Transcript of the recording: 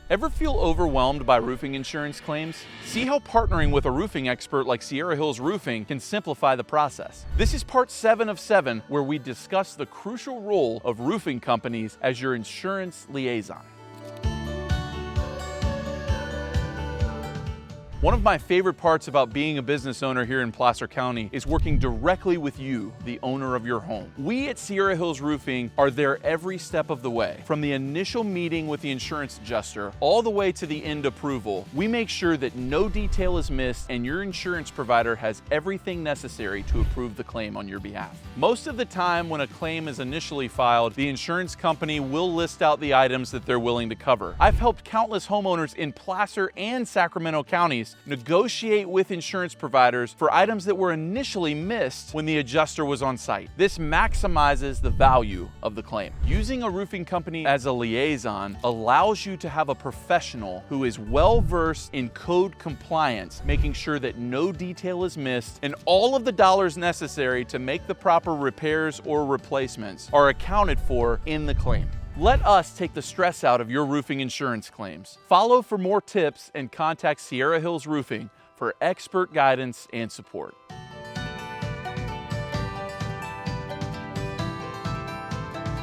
Ever feel overwhelmed by roofing insurance claims? See how partnering with a roofing expert like Sierra Hills Roofing can simplify the process. This is part 7 of 7, where we discuss the crucial role of roofing companies as your insurance liaison. One of my favorite parts about being a business owner here in Placer County is working directly with you, the owner of your home. We at Sierra Hills Roofing are there every step of the way. From the initial meeting with the insurance adjuster all the way to the end approval, we make sure that no detail is missed and your insurance provider has everything necessary to approve the claim on your behalf. Most of the time when a claim is initially filed, the insurance company will list out the items that they're willing to cover. I've helped countless homeowners in Placer and Sacramento counties negotiate with insurance providers for items that were initially missed when the adjuster was on site. This maximizes the value of the claim. Using a roofing company as a liaison allows you to have a professional who is well-versed in code compliance, making sure that no detail is missed and all of the dollars necessary to make the proper repairs or replacements are accounted for in the claim. Let us take the stress out of your roofing insurance claims. Follow for more tips and contact Sierra Hills Roofing for expert guidance and support.